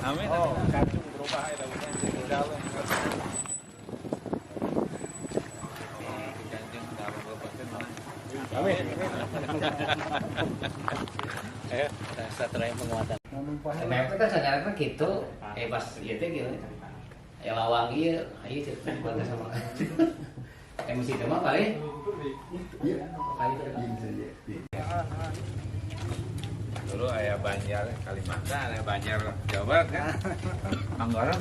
Amin. Oh, kacung berubah ya di dalam. Amin. Setelah penguatan. Memang kita sadarnya gitu, pas gitu gitu. Ya lawang iya, ayo cerita kontes sama. Emosi itu mah kali. Iya. Kali itu. Dulu ayah Banjar Kalimantan, ayah Banjar Jawa Barat kan. Anggaran.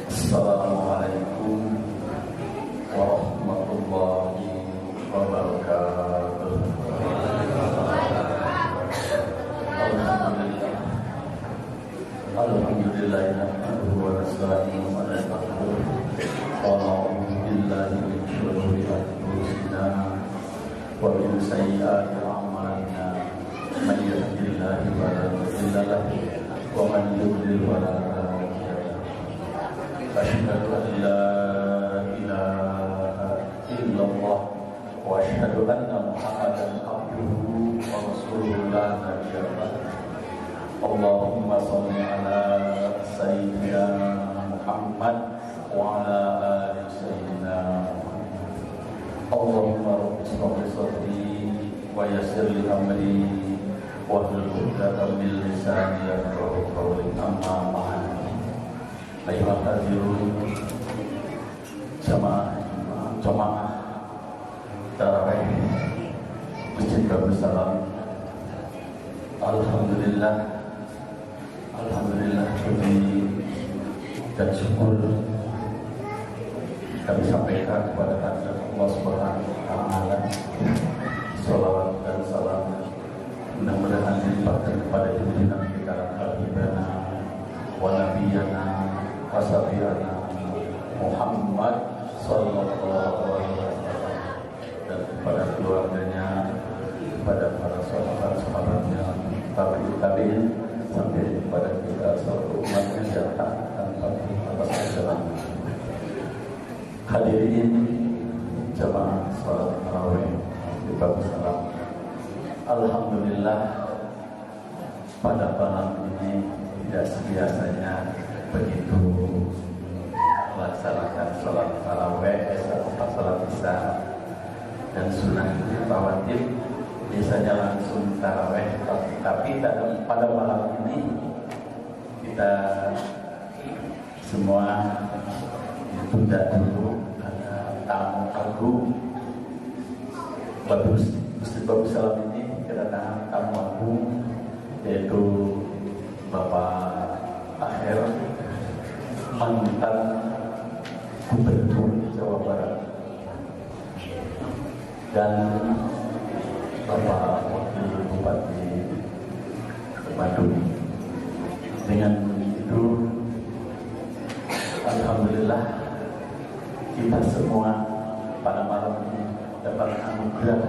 Assalamualaikum warahmatullahi wabarakatuh. Alhamdulillah nahmaduhu wa nasta'inuhu wa nastaghfiruh wa na'udzu billahi min shururi anfusina wa min sayyiati a'malina. Man yahdihillahu fala mudilla lahu wa man yudlil fala hadiya lahu. أشهد أن لا إله إلا الله وأشهد أن محمدا عبده ورسوله لا نبي بعده. اللهم صل على سيدنا محمد وعلى آل سيدنا محمد. اللهم رب اشرح لي صدري ويسر لي أمري واحلل عقدة من لساني يفقهوا قولي. أما بعد. Ayuhal hadirin jamaah tarawih Masjid Babus Salam. Alhamdulillah puji dan syukur kami sampaikan kepada Allah Subhanahu wa Ta'ala. Salawat dan salam mudah-mudahan dilimpahkan kepada junjungan kita Habibana wa Nabiyana Wasabiana Muhammad Sallallahu Alaihi Wasallam, dan kepada keluarganya, kepada para sahabat-sahabatnya, tabi'in sampai kepada kita seluruh umatnya yang tanpa atas jalan. Hadirin jamaah salat tarawih di Babus Salam. Alhamdulillah pada malam ini tidak sebiasanya begitu melaksanakan sholat tarawih, sholat isya dan sunnah rawatib. Biasanya langsung tarawih, tapi pada malam ini kita semua ditunda dulu karena tamu agung Masjid Babus Salam ini kedatangan tamu agung, yaitu Bapak Akhir, mantan Gubernur Jawa Barat, dan Bapak Wakil Bupati Bandung. Dengan itu, alhamdulillah kita semua pada malam ini dapat anugerah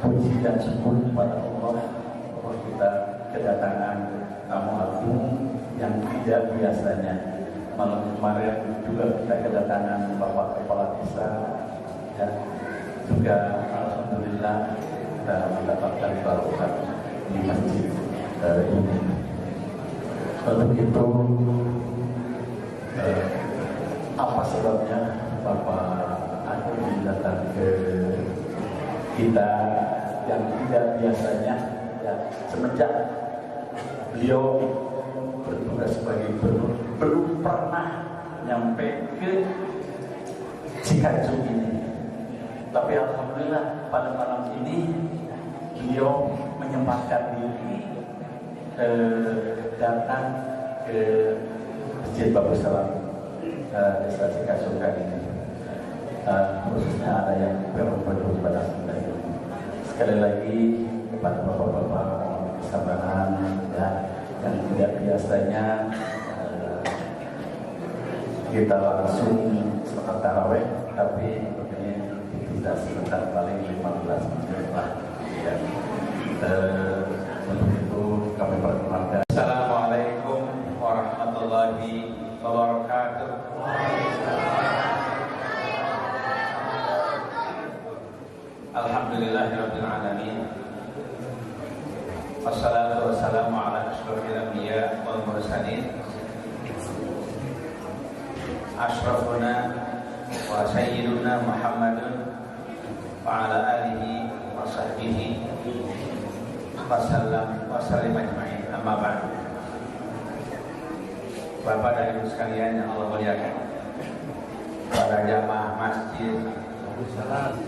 puji dan syukur kepada Allah bahwa kita kedatangan tamu agung yang tidak biasanya. Malam kemarin juga kita kedatangan Bapak Kepala Desa, ya, juga alhamdulillah kita mendapatkan barokah di masjid ini. Untuk itu apa sebabnya Bapak akhirnya datang ke kita yang tidak biasanya, ya, semenjak beliau bertugas sebagai gubernur belum pernah nyampe ke Cikanjur ini. Tapi alhamdulillah pada malam ini beliau menyempatkan diri datang ke Masjid Babus Salam Desa Cikanjur ini. Khususnya ada yang berpenuh pada kita ini. Sekali lagi kepada bapak-bapak kesabaran, ya, yang tidak biasanya kita langsung sholat tarawih, tapi ini ditunda sebentar, paling 15 menit lah. Ya. Untuk itu kami perkenalkan. Assalamualaikum Wassalatu wassalamu ala asyrafil anbiya wal mursalin asyrafuna wa sayyiduna Muhammadun wa ala alihi wa sahbihi wa sallim ajma'in. Amma ba'd. Bapak dan Ibu sekalian yang Allah muliakan, para jamaah masjid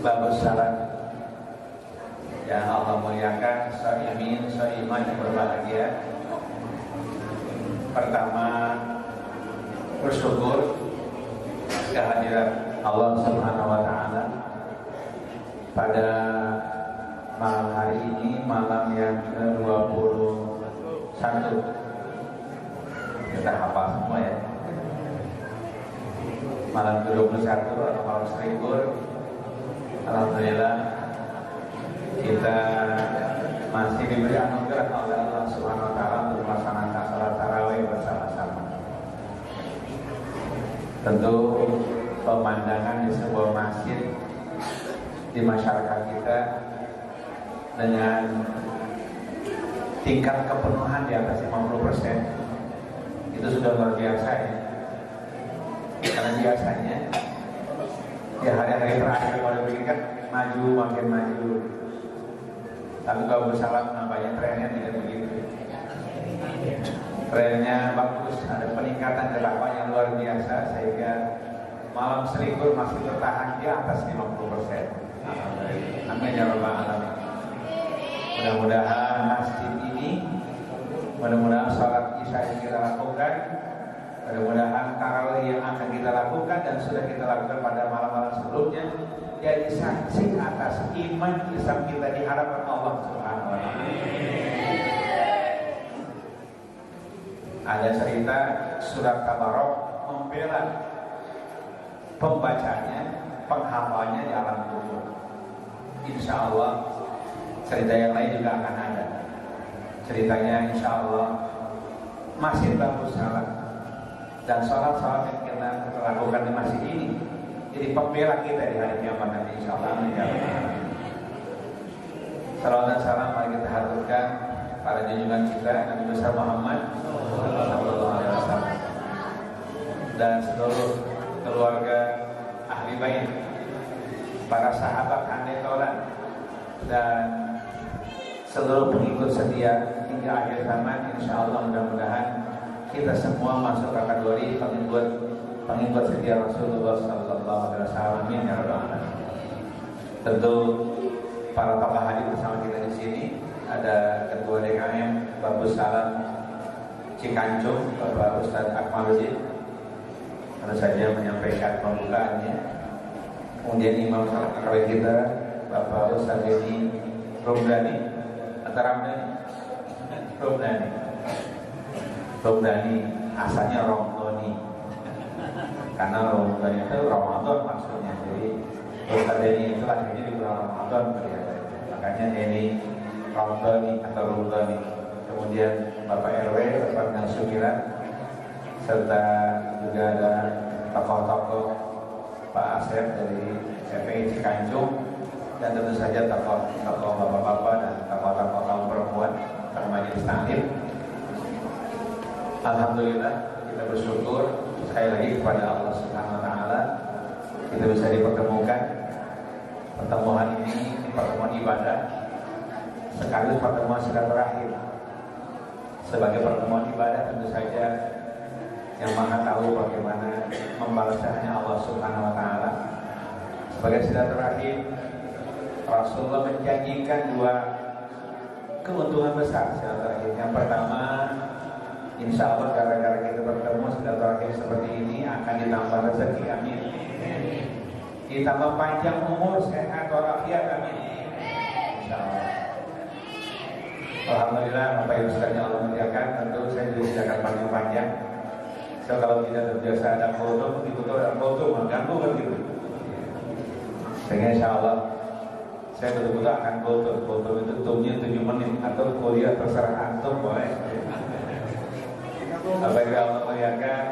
Babus Salam yang Allah muliakan, shaimin, shaiman yang berbahagia. Pertama, bersyukur kehadiran Allah Subhanahu wa taala pada malam hari ini, malam yang ke-21. Kita hafal semua ya. Malam ke-21 atau malam selibur. Alhamdulillah kita masih diberi anugerah oleh Allah Subhanahu wa taala untuk melaksanakan salat tarawih bersama-sama. Tentu pemandangan di sebuah masjid di masyarakat kita dengan tingkat kepenuhan di atas 50% itu sudah luar biasa ya. Karena biasanya di hari-hari terakhir pada begini kan maju makin maju. Tapi kalau bersalam nampaknya trennya tidak begitu. Trennya bagus, ada peningkatan jemaah yang luar biasa sehingga malam selibur masih bertahan di atas 50%. Amin ya rabbal alamin. Mudah-mudahan masjid ini, mudah-mudahan salat isya yang kita lakukan, mudah-mudahan tarawih yang akan kita lakukan dan sudah kita lakukan pada malam-malam sebelumnya jadi saksi atas iman Islam kita di hadapan Allah Subhanahu wa taala. Ada cerita surat Tabarok membela pembacanya, penghafalnya di alam kubur. Insya Allah cerita yang lain juga akan ada. Ceritanya insya Allah masih bagus salat dan sholat-sholat yang kita lakukan di masjid ini jadi pembela kita di hari kiamat nanti insya Allah. Salawat dan salam mari kita haturkan para junjungan kita Nabi besar Muhammad sallallahu alaihi wasallam dan seluruh keluarga ahli bait, para sahabat handetolan dan seluruh pengikut setia hingga akhir zaman. Insya Allah mudah-mudahan kita semua masuk kategori pengikut setia Rasulullah sallallahu alaihi wasallam. Amin ya rabbal alamin. Tentu para tokoh hadir bersama kita di sini ada Ketua DKM Babus Salam Cikancung Bapak Ustadz Akmaluddin, tentu saja menyampaikan pembukaannya. Kemudian Imam Salat Tarawih kita Bapak Ustadz Yeni Romdani Romdani asalnya Romdoni karena Romdani itu Ramadan maksudnya, jadi Ustaz Yeni itu lahirnya di bulan Ramadan makanya Yeni Romdani atau Romdani. Kemudian Bapak RW Bapak Nasukiran serta juga ada tokoh-tokoh Pak Asep dari FPI Cikancung dan tentu saja tokoh bapak-bapak dan tokoh-tokoh kaum perempuan pada majelis taklim. Alhamdulillah kita bersyukur sekali lagi kepada Allah Subhanahu wa taala kita bisa dipertemukan. Pertemuan ini pertemuan ibadah sekaligus pertemuan silaturahim. Sebagai pertemuan ibadah tentu saja yang Maha tahu bagaimana membalasnya Allah Subhanahu wa taala. Sebagai silaturahim, Rasulullah menjanjikan dua keuntungan besar silaturahim. Yang pertama, insya Allah gara-gara kita bertemu silaturahim seperti ini akan ditambah rezeki, amin. Ditambah panjang umur, sehat walafiat, amin. Insya Allah. Alhamdulillah, Bapak Ibu sekalian Allah muliakan. Tentu saya juga tidak akan panjang-panjang. So kalau tidak terbiasa ada foto, begitu ada foto mengganggu kan gitu. Sehingga insya Allah saya betul-betul akan foto itu tumnya 7 menit atau kuliah terserah antum boleh. Bapak Ibu Allah muliakan,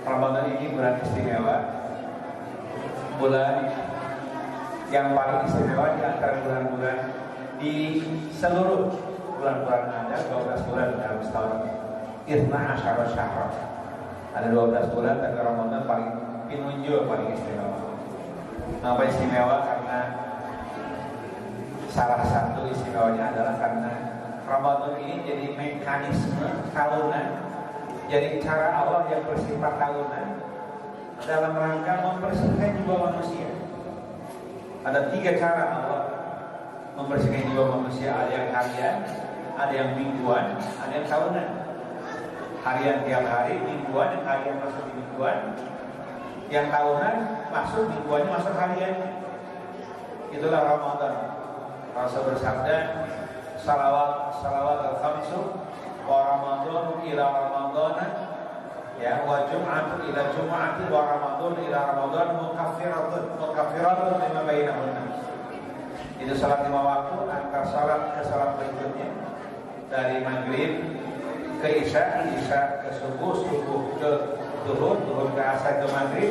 Ramadan ini bulan istimewa, bulan yang paling istimewa di antara bulan-bulan di seluruh bulan-bulan ada 12 bulan dalam setahun. Irna asyara syahrah. Ada 12 bulan, tapi Ramadan paling pinunjul, paling istimewa. Kenapa istimewa? Karena salah satu istimewanya adalah karena Ramadan ini jadi mekanisme tahunan, jadi cara Allah yang bersifat tahunan dalam rangka membersihkan jiwa manusia. Ada 3 cara Allah membersihkan jiwa manusia, ada yang harian, ada yang mingguan, ada yang tahunan. Harian tiap hari, mingguan, yang harian masuk di mingguan, yang tahunan masuk mingguannya masuk harian. Itulah Ramadan. Rasul bersabda, salawat al-khamsu wa Ramadan ila Ramadan, ya, wa Jum'atu ila Jum'ati wa Ramadan ila Ramadan mukaffiratun lima bainahunna. Itu salat 5 waktu antar salat ke salat berikutnya, dari maghrib ke isya, isya ke subuh, subuh ke zuhur, zuhur ke asar ke maghrib.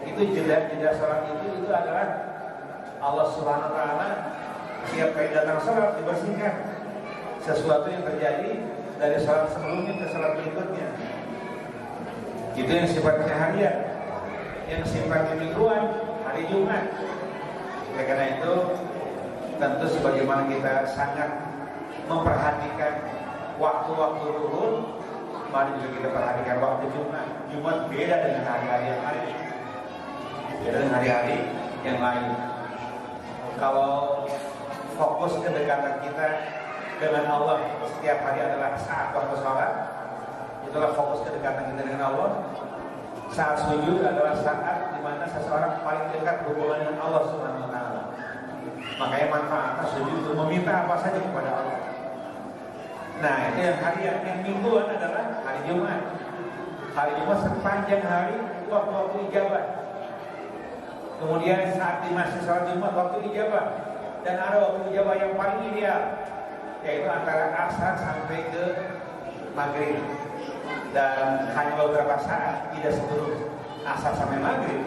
Itu jeda salat itu adalah Allah Subhanahu wa taala setiap kali datang salat dibersihkan sesuatu yang terjadi dari salat sebelumnya ke salat berikutnya. Itu yang sifatnya harian. Yang sifatnya mingguan, hari Jumat. Oleh karena itu, tentu sebagaimana kita sangat memperhatikan waktu-waktu zuhur, mari juga kita perhatikan waktu Jumat. Jumat beda dengan hari-hari yang lain. Beda dengan hari-hari yang lain. Kalau fokus kedekatan kita dengan Allah setiap hari adalah saat waktu sholat, itulah fokus kedekatan kita dengan Allah. Saat sujud adalah saat di mana seseorang paling dekat hubungan dengan Allah Subhanahu wa taala. Makanya manfaatkan sujud untuk meminta apa saja kepada Allah. Nah, itu yang harian. Yang mingguan adalah hari Jumat. Hari Jumat sepanjang hari waktu ijabah. Kemudian saat di masjid sholat Jumat waktu ijabah. Dan ada waktu ijabah yang paling ideal, yaitu antara asar sampai ke maghrib. Dan hanya beberapa saat, tidak sebelum asar sampai maghrib,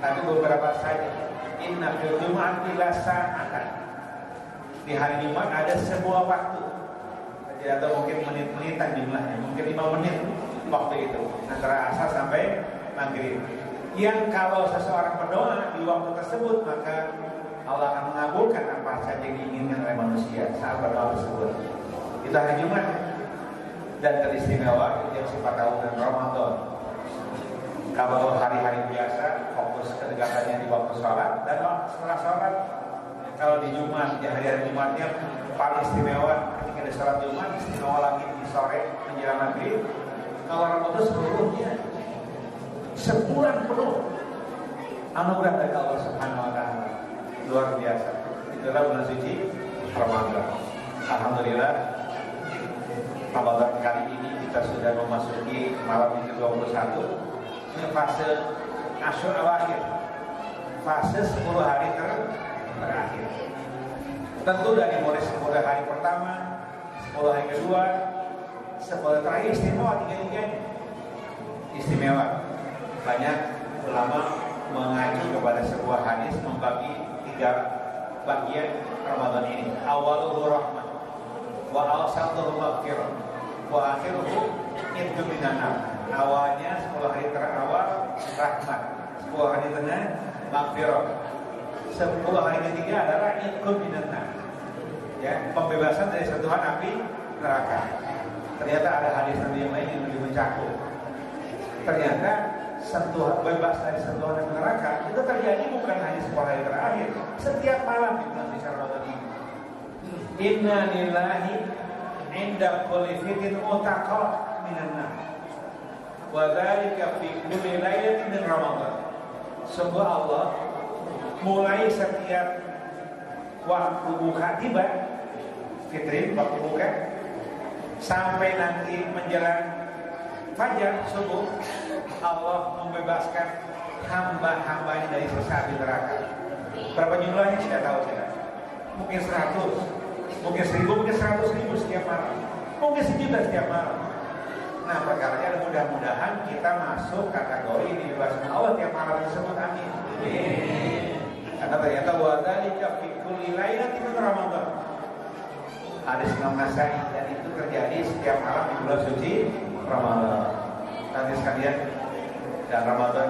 tapi beberapa saja. Inna fil Jum'ati la sa'atan. Di hari Jumat ada sebuah waktu. Tidak tahu mungkin menit-menitan jumlahnya, mungkin 5 menit waktu itu antara asar sampai maghrib. Yang kalau seseorang berdoa di waktu tersebut, maka Allah akan mengabulkan apa saja yang diinginkan oleh manusia saat berdoa tersebut. Itu hari Jumat. Dan teristimewa yang sifat tahunan Ramadan. Kalau hari-hari biasa fokus kedekatannya di waktu sholat dan setelah sholat. Kalau di Jumat, di hari-hari Jumatnya paling istimewa ketika di sholat Jumat, istimewa lagi di sore menjelang maghrib. Kalau Ramadan seluruhnya sebulan penuh anugerah dari Allah Subhanahu wa taala. Luar biasa. Itulah bulan suci Ramadan. Alhamdulillah, Ramadan kali ini kita sudah memasuki malam yang ke-21. Ini fase Asyur al-Akhir, fase 10 hari terakhir. Tentu dari mulai 10 hari pertama, 10 hari kedua, 10 terakhir istimewa, tiga-tiganya istimewa. Banyak ulama mengacu kepada sebuah hadis membagi 3 bagian Ramadan ini. Awaluhu rahmah, wa awsatuhu maghfirah, wa akhiruhu idhum minan nar. Awalnya 10 hari terawal rahmat, 10 hari tengah maghfirah, 10 hari ketiga adalah idhum minan nar, ya, pembebasan dari sentuhan api neraka. Ternyata ada hadis yang lain yang lebih mencakup. Ternyata sentuhan bebas dari sentuhan neraka itu terjadi bukan hanya 10 hari terakhir, setiap malam di bulan suci Ramadan ini. Inna lillahi inda kulli fitin utaqah minan nar, wa dzalika fi kulli lailatin min Ramadan. Sungguh Allah mulai setiap waktu buka tiba, fitri waktu buka, sampai nanti menjelang fajar subuh, Allah membebaskan hamba-hambanya dari siksa api neraka. Berapa jumlahnya tidak tahu kita. Mungkin 100, mungkin 1000, mungkin 100.000 setiap malam, mungkin 1 juta setiap malam. Nah, perkaranya mudah-mudahan kita masuk kategori dibebaskan Allah tiap malam tersebut. Amin. Karena ternyata wa dzalika fi kulli lailatin min Ramadan. hadis Imam Nasai, dan itu terjadi setiap malam di bulan suci Ramadan. Nanti sekalian, dan Ramadan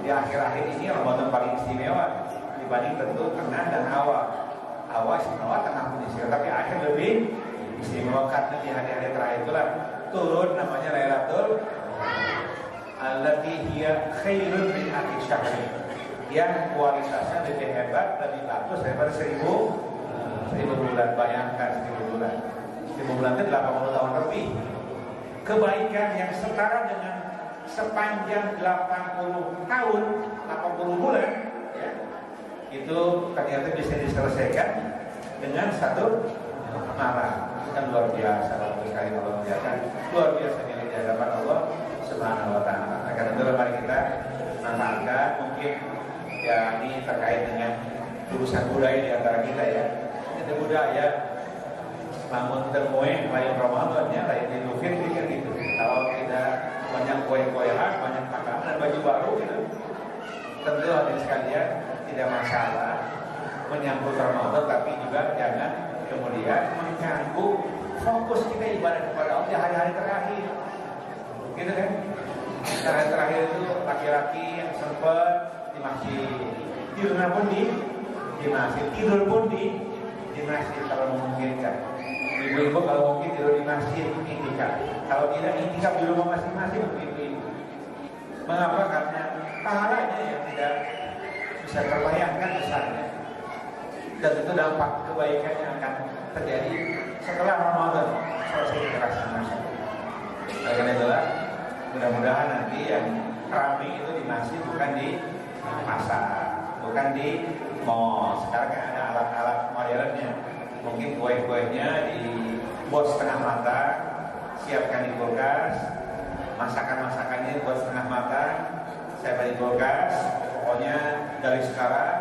di akhir-akhir ini Ramadan paling istimewa dibanding tentu tengah dan awal. Awal istimewa, tengah pun istimewa, tapi akhir lebih istimewa karena di hari-hari terakhir itulah turun namanya Lailatul allati hiya khairun min alfi syahr, yang kualitasnya lebih hebat, lebih bagus daripada 1000 bulan. Bayangkan 1000 bulan. 1000 bulan itu 80 tahun lebih. Kebaikan yang setara dengan sepanjang 80 tahun, 80 bulan, ya, itu ternyata bisa diselesaikan dengan satu malam. Kan luar biasa, sekali Allah biasa, luar biasa nilai di hadapan Allah Subhanahu wa Ta'ala. Karena itu mari kita manfaatkan, mungkin ya ini terkait dengan urusan budaya di antara kita ya. Itu budaya, namun termoe lain Ramadannya, lain Idul Fitri kan gitu. Kalau tidak banyak kue-kuean, banyak makanan dan baju baru gitu, tentu hadirin sekalian tidak masalah menyambut Ramadan, tapi juga jangan kemudian mengganggu fokus kita ibadah kepada Allah di hari-hari terakhir, gitu kan? Hari terakhir itu laki-laki yang sempat di masjid, tidurnya pun di masjid, tidur pun di masjid kalau memungkinkan. Ibu-ibu kalau mungkin tidur di masjid intikaf, kalau tidak intikaf di rumah masing-masing begitu. Mengapa? Karena pahalanya yang tidak bisa terbayangkan besarnya, dan itu dampak kebaikan yang akan terjadi setelah Ramadan selesai dilaksanakan. Karena itulah mudah-mudahan nanti yang ramai itu di masjid, bukan di pasar, bukan di mall. Sekarang kan ada alat-alat modernnya, mungkin kue-kuenya dibuat setengah matang, siapkan di kulkas, masakan-masakannya buat setengah matang, siapkan di kulkas. Pokoknya dari sekarang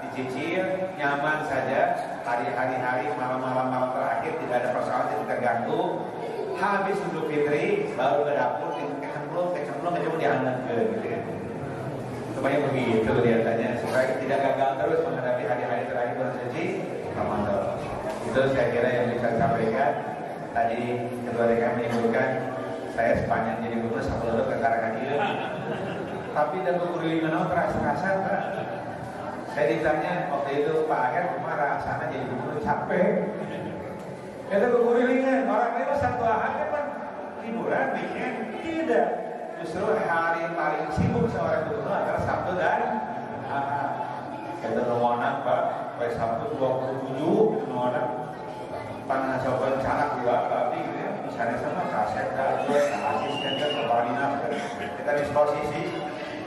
dicicil, nyaman saja, hari-hari malam-malam terakhir tidak ada persoalan, tidak terganggu. Habis Idul Fitri baru ke dapur, kecemplung dihangatkan gitu kan. Supaya begitu kelihatannya, supaya tidak gagal terus menghadapi hari-hari terakhir bulan suci Ramadan. Itu saya kira yang bisa saya sampaikan. Tadi ketua DKM menyebutkan saya sepanjang jadi gubernur sampai ke Karanganyar, tapi dan kekurangan terasa Pak. Saya ditanya waktu itu Pak Aher marah, sana jadi gubernur capek. Itu kekurangan orang itu satu hari kan liburan weekend, tidak. Justru hari paling sibuk seorang gubernur adalah Sabtu dan Ahad. Kita nomonan Pak, pada Sabtu 27 nomonan panah coba canak juga tapi gitu ya. Misalnya sama kaset dan asisten dan kepala dinas kita disposisi.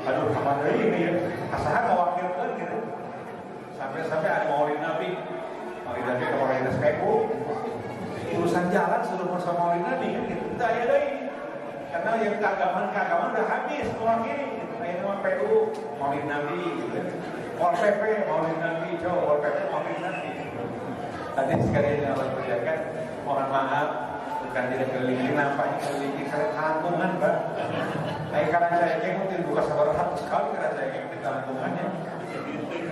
Aduh, sama dari ini ya, asahan mewakilkan gitu. Sampai ada Maulid Nabi ke Maulid Nabi, urusan jalan suruh bersama Maulid Nabi kan gitu. Tidak ada ini, karena yang keagamaan udah habis mewakili. Gitu. Ini mau PU Maulid Nabi, gitu. Pol PP Maulid Nabi, coba Pol PP Maulid Nabi. Tadi sekali yang Allah berjakan, mohon maaf, bukan tidak keliling, nampaknya keliling saya tanggungan Pak. Kayak karena saya mungkin buka sabar satu sekali karena saya di tanggungannya.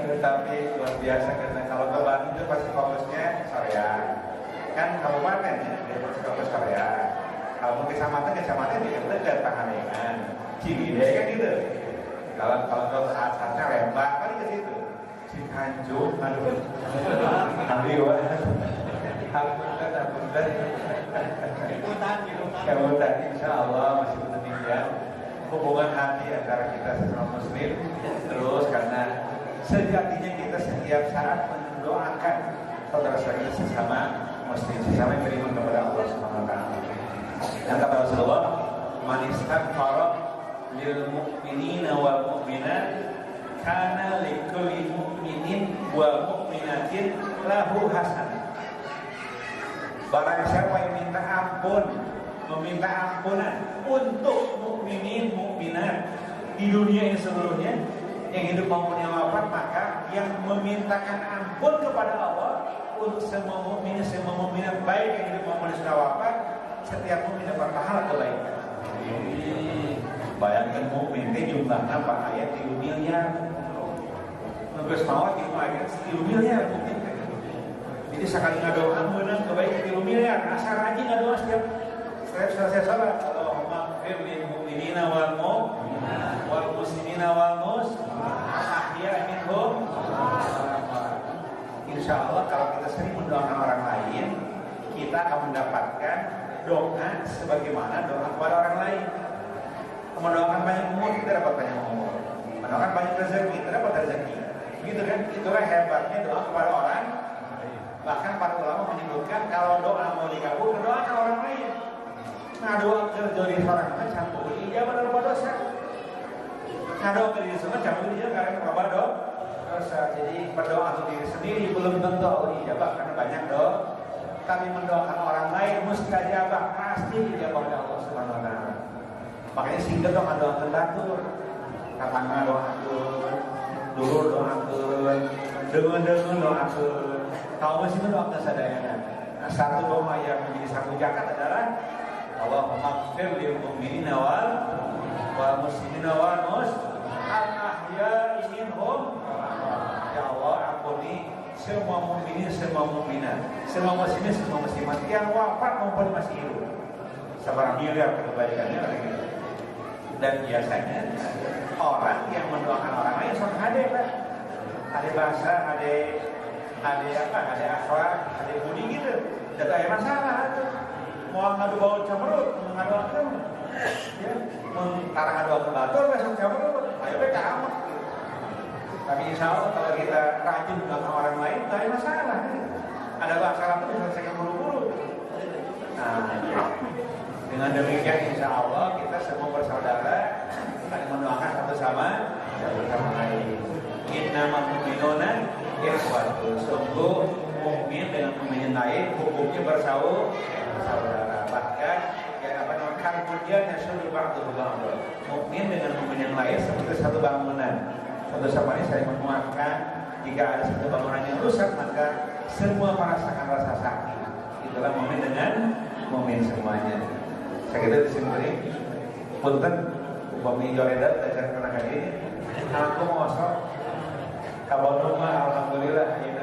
Tetapi luar biasa karena kalau ke Bandung itu pasti fokusnya Soreang. Kan kabupaten ya, dia pasti fokus Soreang. Kalau ke kecamatan dia dekat Pangalengan, Ciwidey kan gitu. Kalau ke saat-saatnya Lembang kan ke situ. Cianjur, aduh, Aliwa, Kemudian insya Allah masih demikian hubungan hati antara kita sesama Muslim terus, karena sejatinya kita setiap saat mendoakan saudara-saudara sesama Muslim, sesama yang beriman kepada Allah Subhanahu Wa Taala. Dan kata Rasulullah, "Man istaghfara lil mu'minina wal mu'minat kana likulli mu'minin wa mu'minatin lahu hasanah." Barang siapa yang minta ampun, meminta ampunan untuk mukminin mukminat di dunia ini seluruhnya, yang hidup maupun yang wafat, maka yang memintakan ampun kepada Allah untuk semua mukmin, semua mukminat baik yang hidup maupun yang sudah wafat, setiap mukmin dapat pahala kebaikan. Bayangkan mukmin itu jumlahnya Pak ayat 3 miliar. Nubes mawat itu ayat 3 miliar mukmin. 3 Jadi sekali ngadoa menang kebaikan 3 miliar. Asal rajin ngadoa setiap selesai salat. Allahumma fir lil mu'minina wal muslimina wal ahya minhum. Insya Allah kalau kita sering mendoakan orang lain, kita akan mendapatkan doa sebagaimana doa kepada orang lain. Mendoakan banyak umur, kita dapat banyak umur. Mendoakan banyak rezeki, kita dapat rezeki. Gitu kan? Itulah hebatnya doa kepada orang. Bahkan para ulama menyebutkan kalau doa mau dikabul, doakan orang lain. Nah, doa dari orang lain campur ijabah dalam dosa. Nah, doa ke diri sendiri campur ijabah karena apa dosa. Jadi berdoa untuk diri sendiri belum tentu ijabah karena banyak doa. Tapi mendoakan orang lain mustajabah, pasti ijabah oleh Allah Subhanahu wa taala. Makanya singkat dong doakan batur. Katanya doakan, dulur doakan, dengan doakan. Kalau masih doakan sadayana. Nah, satu doa yang menjadi satu zakat adalah Allahumma ighfir lil mu'minina wal muslimina wal ahya'i minhum. Ya Allah, ampuni semua mukminin, semua mukminat, semua muslimin, semua muslimat yang wafat maupun masih hidup. Seberapa miliar kebaikannya gitu. Dan biasanya orang yang mendoakan orang lain sok hadeh lah. Ada bahasa, ada akhlak, ada budi gitu. Tidak ada masalah. Mau ngadu bau camerut, mengadoakan, ya, mentarang ngadu batur, besok camerut, ayo mereka amat. Tapi insya Allah kalau kita rajin mendoakan orang lain, tidak ada masalah. Ada bahasa apa bisa selesaikan buru-buru. Nah, dengan demikian insya Allah kita semua bersaudara, saling mendoakan satu sama lain. Innamal mu'minuna ikhwatun. Sungguh mukmin dengan mukmin lain hukumnya bersaudara. Bahkan kan kemudian yasudul ba'du ba'du. Mukmin dengan mukmin yang lain seperti satu bangunan. Satu sama lain saling menguatkan. Jika ada satu bangunan yang rusak maka semua merasakan rasa sakit. Itulah mukmin dengan mukmin semuanya. Saya kira di sini punten upami Joreda belajar kena kali aku mau masuk kabar rumah alhamdulillah ini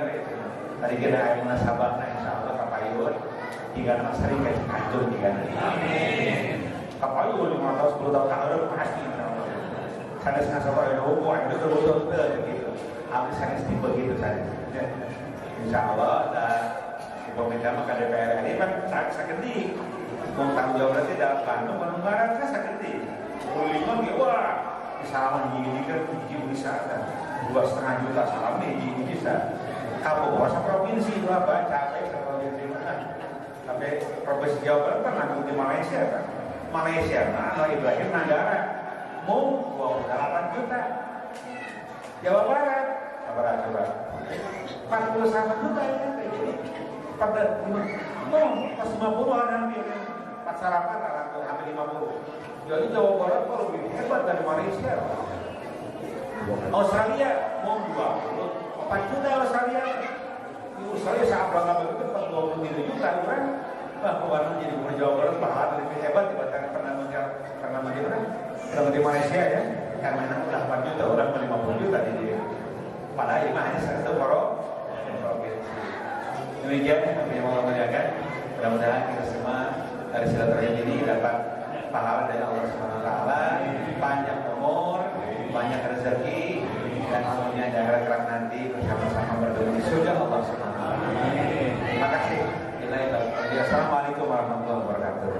tadi kita ayam nasabah nah insyaallah kapayun jika nama sering kasih kacung jika amin kapayun 5 tahun 10 tahun kalau pasti saya nasabah ada hukum ada betul gitu habis saya tipe gitu saya insyaallah dan pemerintah maka DPR ini kan sakit di mau tanggung jawab nanti dalam Bandung penunggaran kan sakit di 25 gitu wah salaman gini kan bisa kan 2,5 juta salam nih bisa kamu masa provinsi berapa capek provinsi mana tapi provinsi Jawa Barat kan nanggung di Malaysia kan Malaysia nah Ibrahim negara mau 28 juta Jawa Barat coba 41 juta ya pada mau pas 50 ada hampir 4 sarapan hampir 50 jadi Jawa Barat kalau lebih hebat dari Malaysia. Australia mau 4 juta Australia. Di Australia saat berangkat begitu 47 juta kan. Bahwa jadi gubernur Jawa Barat bahkan lebih hebat dibandingkan pernah menteri Malaysia ya. Karena udah 4 juta, udah 50 juta di dia. Padahal ini hanya satu provinsi. Demikian yang mau menjaga. Mudah-mudahan kita semua dari silaturahim ini dapat pahala dari Allah Subhanahu wa taala, panjang umur, banyak rezeki dan semuanya di akhirat kelak nanti bersama-sama bertemu di surga Allah Subhanahu wa taala. Terima kasih. Assalamualaikum warahmatullahi wabarakatuh.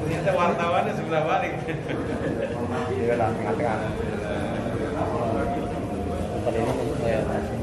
Ternyata wartawannya sebelah balik. Iya lah, tengah-tengah. Tempat ini